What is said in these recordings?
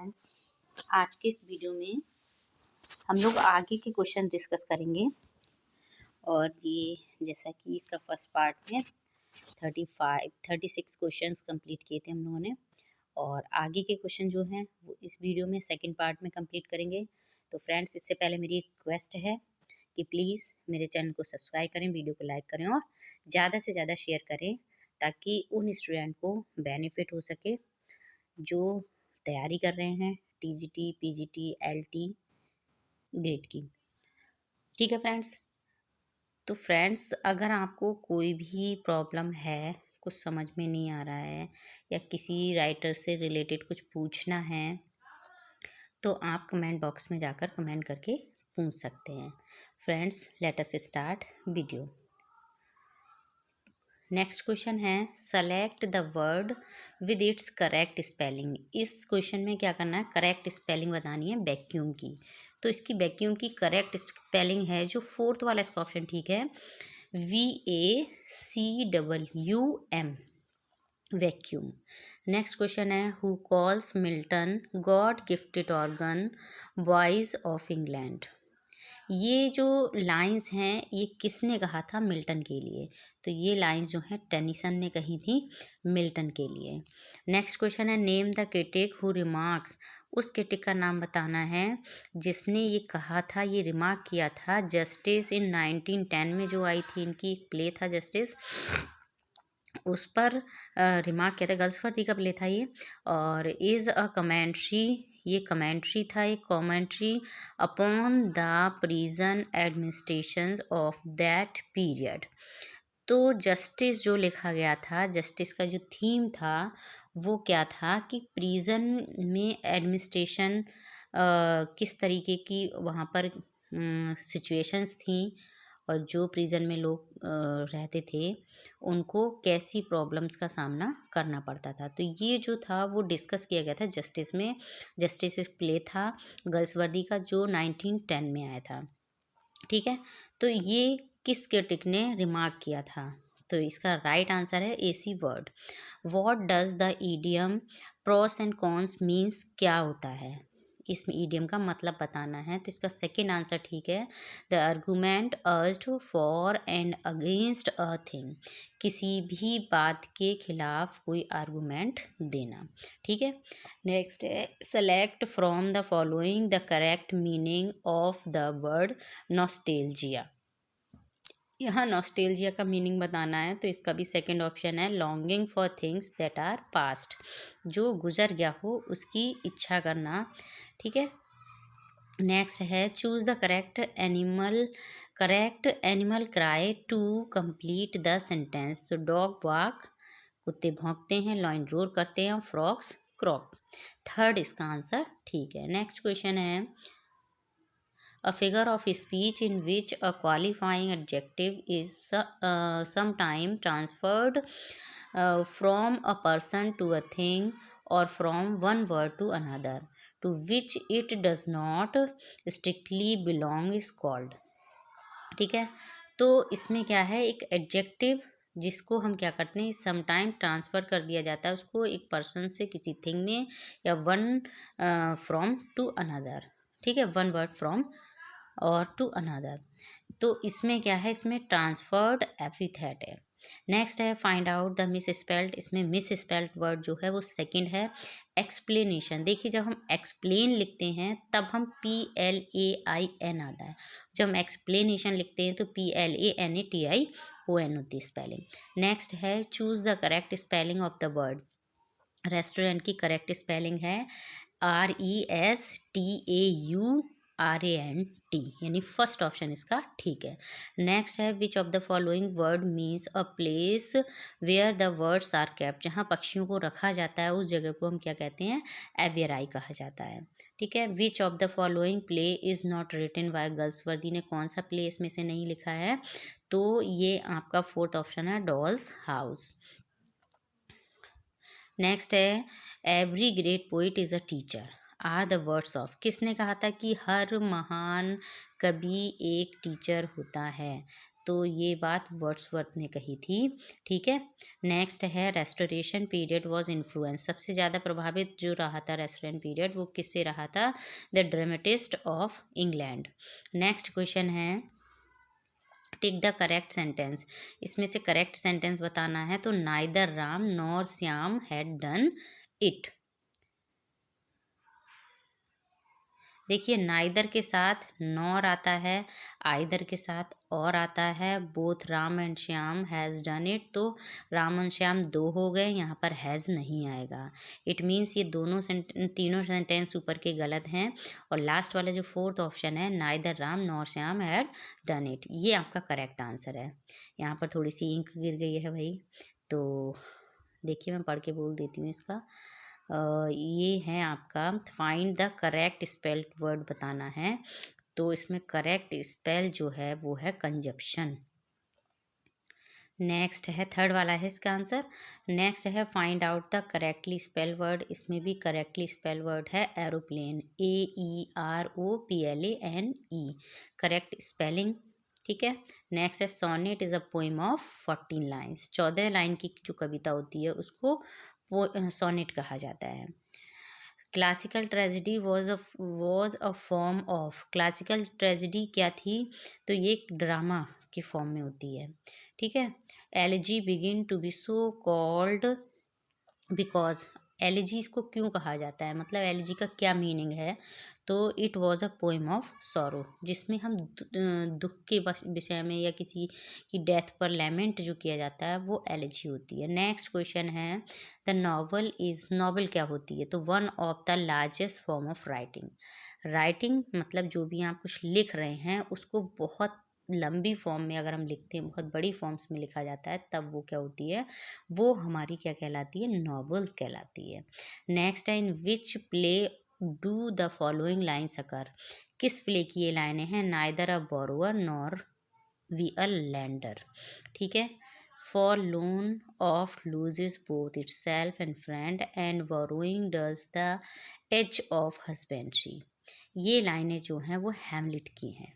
Friends, आज के इस वीडियो में हम लोग आगे के क्वेश्चन डिस्कस करेंगे। और ये जैसा कि इसका फर्स्ट पार्ट में 36 क्वेश्चंस कंप्लीट किए थे हम लोगों ने, और आगे के क्वेश्चन जो हैं वो इस वीडियो में सेकंड पार्ट में कंप्लीट करेंगे। तो फ्रेंड्स, इससे पहले मेरी रिक्वेस्ट है कि प्लीज़ मेरे चैनल को सब्सक्राइब करें, वीडियो को लाइक करें और ज़्यादा से ज़्यादा शेयर करें, ताकि उन स्टूडेंट को बेनिफिट हो सके जो तैयारी कर रहे हैं टीजीटी, पीजीटी, एलटी ग्रेड की। ठीक है फ्रेंड्स, तो फ्रेंड्स अगर आपको कोई भी प्रॉब्लम है, कुछ समझ में नहीं आ रहा है या किसी राइटर से रिलेटेड कुछ पूछना है, तो आप कमेंट बॉक्स में जाकर कमेंट करके पूछ सकते हैं। Friends, let us start video. Next question है, select the word with its correct spelling. इस क्वेश्चन में क्या करना है, करेक्ट स्पेलिंग बतानी है वैक्यूम की। तो इसकी वैक्यूम की करेक्ट स्पेलिंग है जो फोर्थ वाला इसका ऑप्शन ठीक है, VACWM, वैक्यूम। नेक्स्ट क्वेश्चन है, who calls Milton God gifted organ voice of England. ये जो लाइंस हैं ये किसने कहा था मिल्टन के लिए? तो ये लाइंस जो हैं टेनिसन ने कही थी मिल्टन के लिए। नेक्स्ट क्वेश्चन है, name the critic who remarks. उस क्रिटिक का नाम बताना है जिसने ये कहा था, ये रिमार्क किया था जस्टिस इन 1910 में जो आई थी, इनकी एक प्ले था जस्टिस, उस पर रिमार्क किया था। गर्ल्सवर्दी का प्ले था ये, और इज़ अ कमेंट्री, ये कमेंट्री था, एक commentary upon the prison administration of that period. तो जस्टिस जो लिखा गया था, जस्टिस का जो थीम था वो क्या था कि प्रिजन में एडमिनिस्ट्रेशन किस तरीके की वहाँ पर सिचुएशंस थी, और जो प्रिजन में लोग रहते थे उनको कैसी प्रॉब्लम्स का सामना करना पड़ता था। तो ये जो था वो डिस्कस किया गया था जस्टिस में। जस्टिस एक प्ले था गर्ल्सवर्दी का जो 1910 में आया था। ठीक है, तो ये किस क्रिटिक ने रिमार्क किया था? तो इसका राइट आंसर है AC word. What does the idiom pros and cons means, क्या होता है? इस ईडियम का मतलब बताना है। तो इसका सेकंड आंसर ठीक है, the argument urged for and against a thing. किसी भी बात के खिलाफ कोई आर्गूमेंट देना। ठीक है, नेक्स्ट है, select from the following the correct meaning of the word nostalgia. यहाँ नॉस्टेल्जिया का मीनिंग बताना है। तो इसका भी सेकंड ऑप्शन है, longing for things that are past, जो गुजर गया हो उसकी इच्छा करना। ठीक है, नेक्स्ट है, choose the correct animal cry to complete the sentence. तो डॉग बार्क, कुत्ते भौंकते हैं, लॉइन रोर करते हैं, फ्रॉक्स क्रॉक। थर्ड इसका आंसर ठीक है। नेक्स्ट क्वेश्चन है, a figure of speech in which a qualifying adjective is sometime transferred from a person to a thing or from one word to another to which it does not strictly belong is called। ठीक है, तो इसमें क्या है, एक adjective जिसको हम क्या करते हैं, समटाइम ट्रांसफ़र कर दिया जाता है उसको एक पर्सन से किसी थिंग में, या वन फ्रॉम टू अनदर। ठीक है, वन वर्ड फ्रॉम और टू अनदर। तो इसमें क्या है, इसमें ट्रांसफर्ड एपिथेट है। नेक्स्ट है, find out the misspelled. इसमें मिस स्पेल्ड वर्ड जो है वो सेकंड है, एक्सप्लेनेशन। देखिए, जब हम एक्सप्लेन लिखते हैं तब हम PLAIN आता है, जब हम एक्सप्लेनेशन लिखते हैं तो PLANETION होती है स्पेलिंग। नेक्स्ट है, choose the correct spelling of the word. Restaurant की करेक्ट स्पेलिंग है RESTAURANT, यानी फर्स्ट ऑप्शन इसका ठीक है। नेक्स्ट है, which of the following word means a place where the birds are kept. जहाँ पक्षियों को रखा जाता है उस जगह को हम क्या कहते हैं, एवियराई कहा जाता है। ठीक है, which of the following play is not written by Galsworthy ने कौन सा प्ले इसमें से नहीं लिखा है? तो ये आपका फोर्थ ऑप्शन है, डॉल्स हाउस। नेक्स्ट है, every great poet is a teacher are the words of. किसने कहा था कि हर महान कवि एक टीचर होता है? तो ये बात वर्ड्सवर्थ ने कही थी। ठीक है, नेक्स्ट है रेस्टोरेशन पीरियड वाज इन्फ्लुएंस। सबसे ज़्यादा प्रभावित जो रहा था रेस्टोरेंट पीरियड वो किससे रहा था? The dramatist of England. Next question है टिक द करेक्ट सेंटेंस। इसमें से करेक्ट सेंटेंस बताना है, तो neither Ram nor Shyam had done it. देखिए नाइदर के साथ नॉर आता है, आइदर के साथ और आता है, both Ram and Shyam has done it, तो राम और श्याम दो हो गए, यहाँ पर हैज़ नहीं आएगा। इट मीन्स ये तीनों सेंटेंस ऊपर के गलत हैं। और लास्ट वाला जो फोर्थ ऑप्शन है neither Ram nor Shyam had done it, ये आपका करेक्ट आंसर है। यहाँ पर थोड़ी सी इंक गिर गई है भाई, तो देखिए मैं पढ़ के बोल देती हूँ इसका। ये है आपका find the correct spelled word बताना है, तो इसमें करेक्ट स्पेल जो है वो है कंजप्शन। नेक्स्ट है थर्ड वाला है इसका आंसर। नेक्स्ट है find out the correctly spell word. इसमें भी करेक्टली स्पेल वर्ड है एरोप्लेन, AEROPLANE, करेक्ट स्पेलिंग। ठीक है, नेक्स्ट है sonnet is a poem of 14 lines. 14 line की जो कविता होती है उसको सोनेट कहा जाता है। Classical tragedy was a form of. Classical tragedy क्या थी? तो ये एक ड्रामा के फॉर्म में होती है। ठीक है, elegy begin to be so called because. Elegy इसको क्यों कहा जाता है, मतलब एलिजी का क्या मीनिंग है? तो it was a poem of sorrow, जिसमें हम दुख के विषय में या किसी की डेथ पर लेमेंट जो किया जाता है वो एलिजी होती है। नेक्स्ट क्वेश्चन है द नॉवल इज। नॉवल क्या होती है? तो one of the largest form of writing. Writing मतलब जो भी आप कुछ लिख रहे हैं उसको बहुत लंबी फॉर्म में अगर हम लिखते हैं, बहुत बड़ी फॉर्म्स में लिखा जाता है, तब वो क्या होती है? वो हमारी क्या कहलाती है? नॉवेल कहलाती है। नेक्स्ट है in which play do the following lines occur. किस प्ले की ये लाइनें हैं? Neither a borrower nor be a lender. ठीक है, for loan of loses both itself and friend and borrowing does the edge of husbandry. ये लाइनें जो हैं वो हैमलेट की हैं,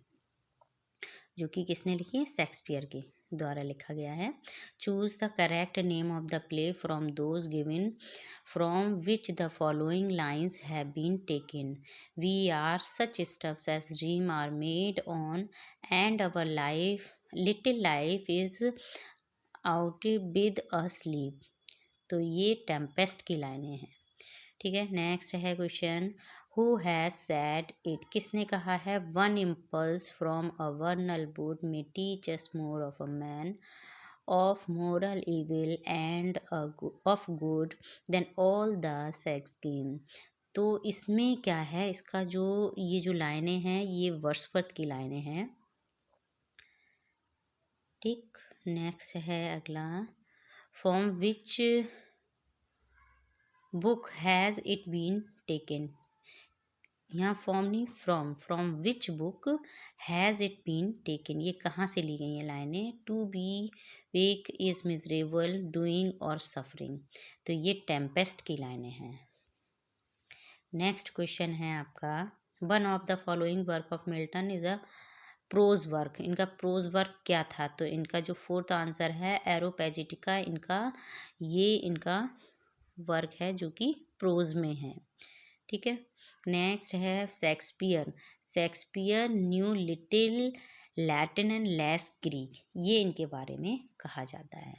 जो कि किसने लिखी है? शेक्सपियर के द्वारा लिखा गया है। Choose the correct name of the play from those given from which the following lines have been taken. We are such stuffs as dream are made on and our life little life is out with a sleep. तो ये Tempest की लाइनें हैं। ठीक है, next है question who has said it. किसने कहा है? One impulse from a vernal wood may teach us more of a man of moral evil and of good than all the sex game. तो इसमें क्या है? इसका जो ये जो लाइनें हैं ये वर्ड्सवर्थ की लाइनें हैं। ठीक, नेक्स्ट है अगला from which book has it been taken. यहाँ फॉर्म नहीं, from which book has it been taken, ये कहाँ से ली गई हैं लाइनें? To be weak is miserable doing और सफरिंग, तो ये टेम्पेस्ट की लाइनें हैं। नेक्स्ट क्वेश्चन है आपका one of the following work of Milton is a prose work. इनका प्रोज वर्क क्या था? तो इनका जो फोर्थ आंसर है एरोपैजिटिका, इनका वर्क है जो कि प्रोज में है। ठीक है, नेक्स्ट है Shakespeare. Shakespeare knew little Latin and less Greek, ये इनके बारे में कहा जाता है।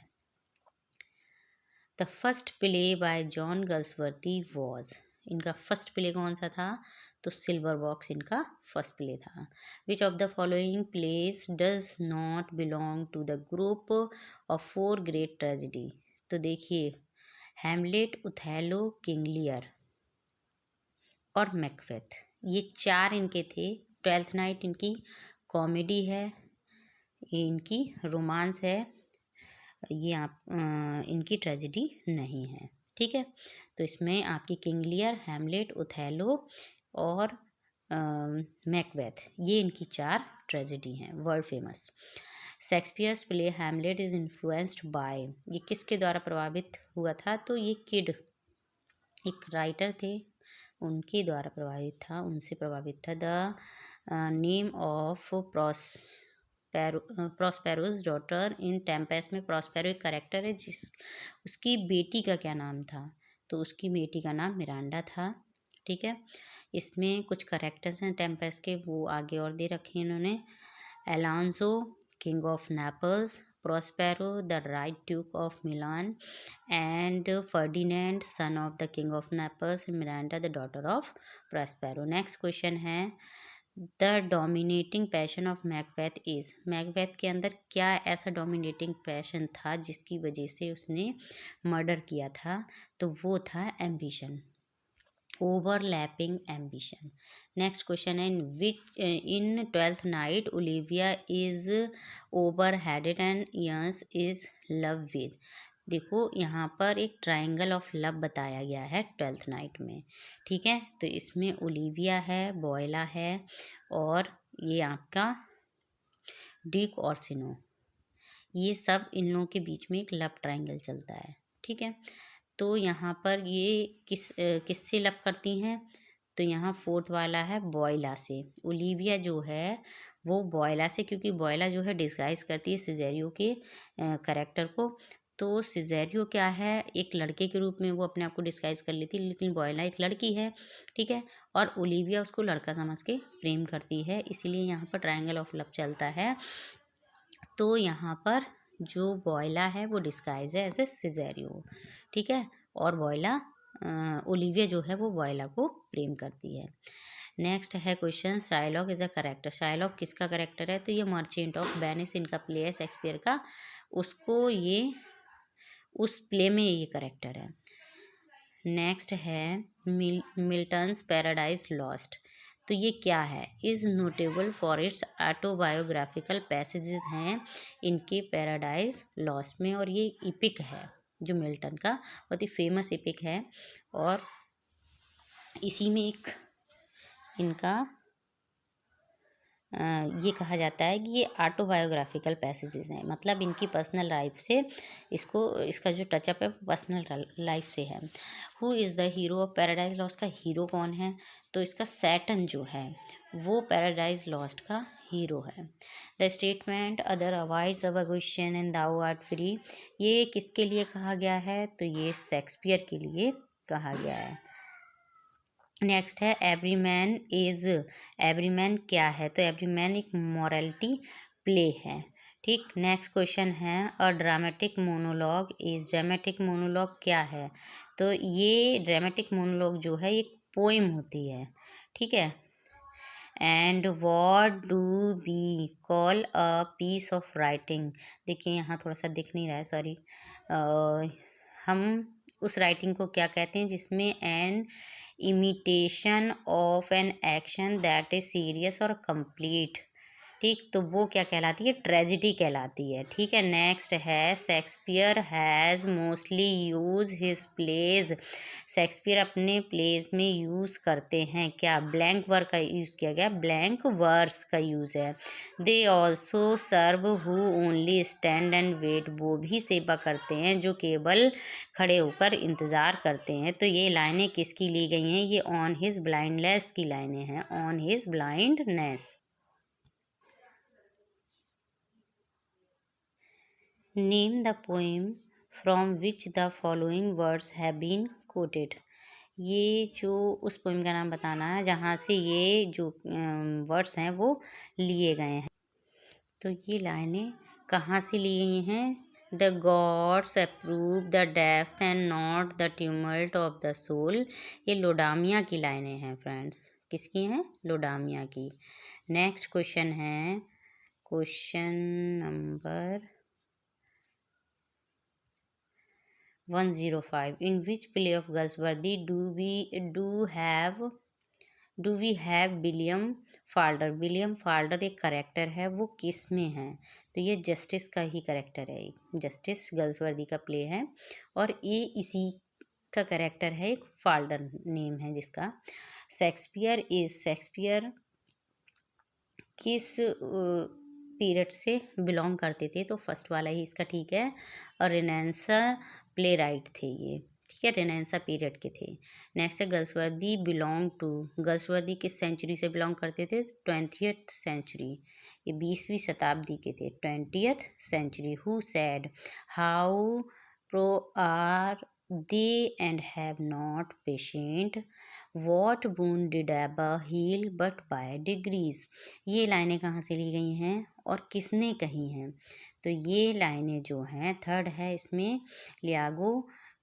The first play by John Galsworthy was. इनका फर्स्ट प्ले कौन सा था? तो सिल्वर बॉक्स इनका फर्स्ट प्ले था। Which of the following plays does not belong to the group of 4 great tragedy. तो देखिए हैमलेट, उथैलो, किंग लियर और मैकबेथ, ये 4 इनके थे। ट्वेल्थ नाइट इनकी कॉमेडी है, ये इनकी रोमांस है, ये इनकी ट्रेजिडी नहीं है। ठीक है, तो इसमें आपकी किंग लियर, हैमलेट, उथैलो और मैकबेथ, ये इनकी 4 ट्रेजिडी हैं world famous. Shakespeare's play Hamlet is influenced by, ये किसके द्वारा प्रभावित हुआ था? तो ये किड एक राइटर थे, उनके द्वारा प्रभावित था, उनसे प्रभावित था। The name of Prospero's daughter in Tempest में प्रॉस्पेरो एक करेक्टर है जिस उसकी बेटी का क्या नाम था, तो उसकी बेटी का नाम मिरांडा था। ठीक है, इसमें कुछ करेक्टर्स हैं टेम्पेस्ट के, वो आगे और दे रखे हैं इन्होंने। Alonso king of Naples, Prospero, the right Duke of Milan, and Ferdinand, son of the King of Naples, and Miranda, the daughter of Prospero. Next question है the dominating passion of Macbeth is, Macbeth के अंदर क्या ऐसा dominating passion था जिसकी वजह से उसने मर्डर किया था, तो वो था ambition, overlapping ambition. Next question है in twelfth night Olivia is over headed and young's is love with. देखो यहाँ पर एक ट्राइंगल ऑफ लव बताया गया है ट्वेल्थ नाइट में। ठीक है, तो इसमें ओलिविया है, बॉयला है, और ये आपका ड्यूक ऑर्सिनो, ये सब इन लोगों के बीच में एक लव ट्राइंगल चलता है। ठीक है, तो यहाँ पर ये किससे लव करती हैं, तो यहाँ फोर्थ वाला है बॉयला से। ओलिविया जो है वो बॉयला से, क्योंकि बॉयला जो है डिस्गाइज करती है सिजेरियो के करेक्टर को, तो सिजेरियो क्या है एक लड़के के रूप में वो अपने आप को डिस्गाइज कर लेती है, लेकिन बॉयला एक लड़की है। ठीक है, और ओलिविया उसको लड़का समझ के प्रेम करती है, इसीलिए यहाँ पर ट्रायंगल ऑफ लव चलता है। तो यहाँ पर जो बॉयला है वो डिस्गाइज है एज ए सिजेरियो। ठीक है, और बॉयला ओलिविया जो है वो बॉयला को प्रेम करती है। नेक्स्ट है question Shylock is a character, Shylock किसका करेक्टर है, तो ये मर्चेंट ऑफ वेनिस इनका प्ले है शेक्सपियर का, उसको ये उस प्ले में ये करेक्टर है। नेक्स्ट है मिल्टन्स पैराडाइज लॉस्ट, तो ये क्या है, is notable for its autobiographical passages हैं इनके पैराडाइज लॉस्ट में, और ये इपिक है जो मिल्टन का बहुत ही फेमस इपिक है, और इसी में एक इनका ये कहा जाता है कि ये ऑटोबायोग्राफिकल पैसेजेस हैं, मतलब इनकी पर्सनल लाइफ से इसका जो टचअप है पर्सनल लाइफ से है। Who is the hero of Paradise Lost, का हीरो कौन है, तो इसका सैटन जो है वो पैराडाइज लॉस्ट का हीरो है। The statement other abides our question and thou art free, ये किसके लिए कहा गया है, तो ये शेक्सपियर के लिए कहा गया है। नेक्स्ट है एवरीमैन इज, एवरीमैन क्या है, तो एवरीमैन एक मॉरलिटी प्ले है। ठीक, नेक्स्ट क्वेश्चन है a dramatic monologue is, dramatic monologue क्या है, तो ये ड्रामेटिक मोनोलॉग जो है एक पोइम होती है। ठीक है, and what do we call a piece of writing, देखिए यहाँ थोड़ा सा दिख नहीं रहा है, सॉरी, हम उस राइटिंग को क्या कहते हैं जिसमें an imitation of an action that is serious और कंप्लीट। ठीक, तो वो क्या कहलाती है, ट्रेजिडी कहलाती है। ठीक है, नेक्स्ट है Shakespeare has mostly use his plays, Shakespeare अपने प्लेज में यूज़ करते हैं क्या, ब्लैंक वर्क का यूज़ किया गया, ब्लैंक वर्स का यूज़ है। They also serve who only stand and wait, वो भी सेवा करते हैं जो केवल खड़े होकर इंतज़ार करते हैं। तो ये लाइनें किसकी ली गई हैं, ये ऑन हिज ब्लाइंडनेस की लाइनें हैं, on his blindness. Name the poem from which the following words have been quoted, ये जो उस पोएम का नाम बताना है जहाँ से ये जो वर्ड्स हैं वो लिए गए हैं। तो ये लाइनें कहाँ से ली गई हैं, the gods approve the depth and not the tumult of the soul, ये लोडामिया की लाइनें हैं फ्रेंड्स, किसकी हैं, लोडामिया की। नेक्स्ट क्वेश्चन है question number 105, in which play of Galsworthy do we have William Falder, William Falder एक करेक्टर है, वो किस में है, तो ये जस्टिस का ही करेक्टर है, जस्टिस गल्सवर्दी का प्ले है, और ये इसी का करेक्टर है, एक फाल्डर नेम है जिसका। शेक्सपियर किस पीरियड से बिलोंग करते थे, तो फर्स्ट वाला ही इसका ठीक है, और रेनेसां प्ले राइट थे ये। ठीक है, रेनेसां पीरियड के थे। नेक्स्ट है गल्सवर्दी बिलोंग टू, गल्सवर्दी किस सेंचुरी से बिलोंग करते थे? 20th सेंचुरी, ये 20वीं शताब्दी के थे, 20th century. Who said how poor are they and have not patient, what बून did ever heal but by degrees. ये लाइनें कहाँ से ली गई हैं और किसने कही हैं? तो ये लाइनें जो हैं, थर्ड है इसमें लियागो,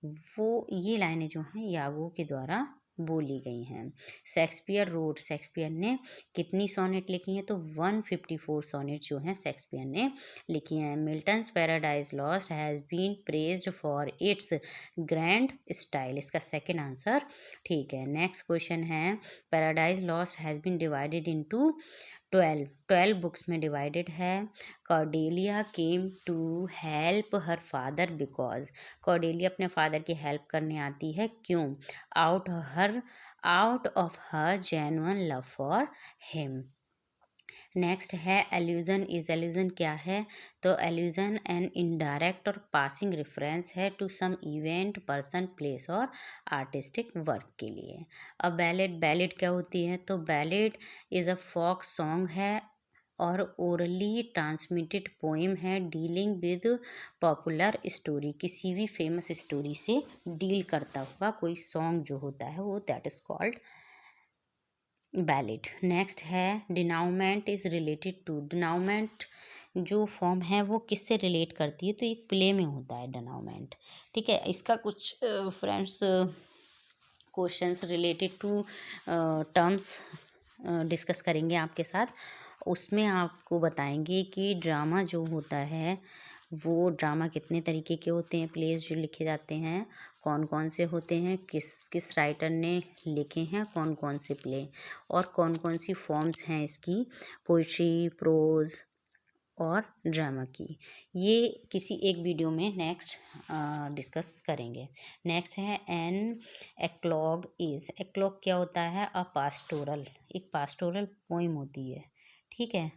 वो ये लाइनें जो हैं यागो के द्वारा बोली गई हैं। शेक्सपियर रोड, शेक्सपियर ने कितनी सोनेट लिखी हैं? तो 154 सोनेट जो हैं शेक्सपियर ने लिखी हैं। Milton's paradise lost has been praised for its grand style, इसका सेकंड आंसर ठीक है। नेक्स्ट क्वेश्चन है paradise lost has been divided into 12 books में डिवाइडेड है। Cordelia came to help her father because, Cordelia अपने फादर की help करने आती है, क्यों? Out of her genuine love for him. Next है एल्यूजन इज, एल्यूजन क्या है? तो एल्यूजन एन इनडायरेक्ट और पासिंग रेफरेंस है to some event, person, place और आर्टिस्टिक वर्क के लिए। अब बैलेड, बैलेड क्या होती है? तो ballad is a folk song है और ओरली ट्रांसमिटेड पोएम है डीलिंग विद पॉपुलर स्टोरी, किसी भी फेमस स्टोरी से डील करता हुआ कोई सॉन्ग जो होता है वो that is called ballad. Next है डिनाउमेंट इज रिलेटेड टू, डिनाउमेंट जो फॉर्म है वो किससे रिलेट करती है? तो एक प्ले में होता है डिनाउमेंट, ठीक है। इसका कुछ friends questions related to terms discuss करेंगे आपके साथ। उसमें आपको बताएंगे कि ड्रामा जो होता है वो ड्रामा कितने तरीके के होते हैं, प्लेस जो लिखे जाते हैं कौन कौन से होते हैं, किस किस राइटर ने लिखे हैं, कौन कौन से प्ले, और कौन कौन सी फॉर्म्स हैं इसकी, पोइट्री, प्रोज और ड्रामा की। ये किसी एक वीडियो में नेक्स्ट डिस्कस करेंगे। नेक्स्ट है एन एक्लॉग इज, एक्लॉग क्या होता है? अ पास्टोरल, एक पास्टोरल पोइम होती है, ठीक है।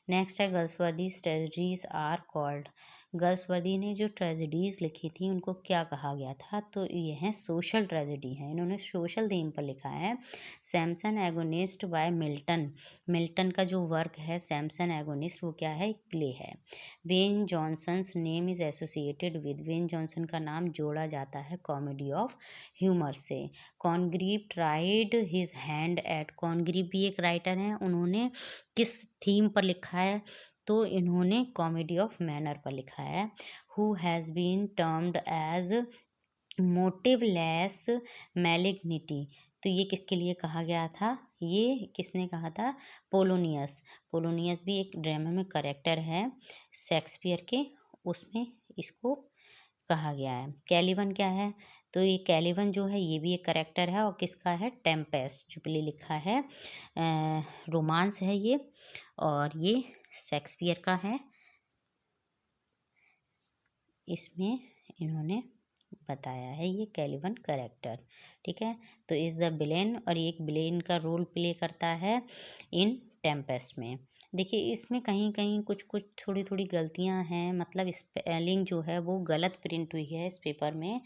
नेक्स्ट है गर्ल्सवर्दीज ट्रेजेडीज आर कॉल्ड, गर्ल्सवर्दी ने जो ट्रेजेडीज़ लिखी थी उनको क्या कहा गया था? तो ये है सोशल ट्रेजेडी है, इन्होंने सोशल थीम पर लिखा है। Samson Agonistes by Milton, Milton का जो वर्क है सैमसन एगोनिस्ट वो क्या है? एक प्ले है। Ben Jonson's name is associated with, Ben Jonson का नाम जोड़ा जाता है कॉमेडी ऑफ ह्यूमर से। Congreve tried his hand at, Congreve भी एक राइटर हैं, उन्होंने किस थीम पर लिखा है? तो इन्होंने कॉमेडी ऑफ मैनर पर लिखा है। Who has been termed as motiveless malignity, तो ये किसके लिए कहा गया था? ये किसने कहा था? पोलोनियस, पोलोनियस भी एक ड्रामा में करेक्टर है शेक्सपियर के, उसमें इसको कहा गया है। कैलिवन क्या है? तो ये कैलिवन जो है ये भी एक करेक्टर है और किसका है? टेम्पेस्ट, जो प्ले लिखा है रोमांस है ये, और ये शेक्सपियर का है, इसमें इन्होंने बताया है ये कैलिवन करेक्टर, ठीक है। तो इज़ द विलेन, और ये एक विलेन का रोल प्ले करता है इन टेम्पेस्ट में। देखिए इसमें कहीं कहीं कुछ कुछ थोड़ी थोड़ी गलतियां हैं, मतलब स्पेलिंग जो है वो गलत प्रिंट हुई है इस पेपर में,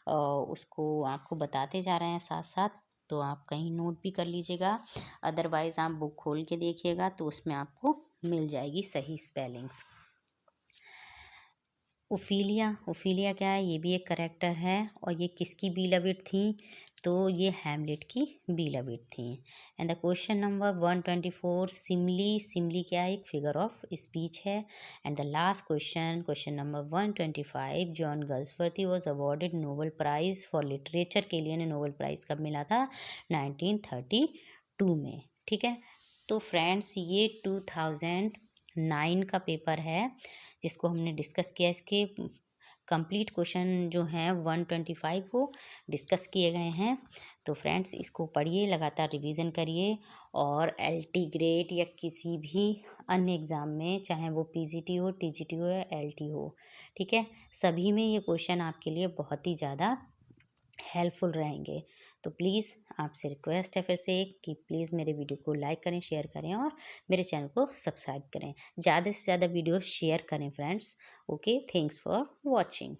उसको आपको बताते जा रहे हैं साथ साथ, तो आप कहीं नोट भी कर लीजिएगा, अदरवाइज़ आप बुक खोल के देखिएगा तो उसमें आपको मिल जाएगी सही स्पेलिंग्स। ओफीलिया, ओफीलिया क्या है? ये भी एक करेक्टर है और ये किसकी बीलविड थी? तो ये हैमलेट की बीलविड थी। And the question number 124 Simli, Simli क्या है? एक फिगर ऑफ स्पीच है। And the last question, question number 125 John Galsworthy was awarded Nobel prize for literature, के लिए नोबेल प्राइज़ कब मिला था? 1932 में, ठीक है। तो फ्रेंड्स ये 2009 का पेपर है जिसको हमने डिस्कस किया, इसके कंप्लीट क्वेश्चन जो हैं 125 को डिस्कस किए गए हैं। तो फ्रेंड्स इसको पढ़िए, लगातार रिवीजन करिए, और एलटी ग्रेड या किसी भी अन्य एग्ज़ाम में, चाहे वो पीजीटी हो, टीजीटी हो या एलटी हो, ठीक है, सभी में ये क्वेश्चन आपके लिए बहुत ही ज़्यादा हेल्पफुल रहेंगे। तो प्लीज़ आपसे रिक्वेस्ट है फिर से कि प्लीज़ मेरे वीडियो को लाइक करें, शेयर करें और मेरे चैनल को सब्सक्राइब करें, ज़्यादा से ज़्यादा वीडियो शेयर करें friends. Okay, thanks for watching.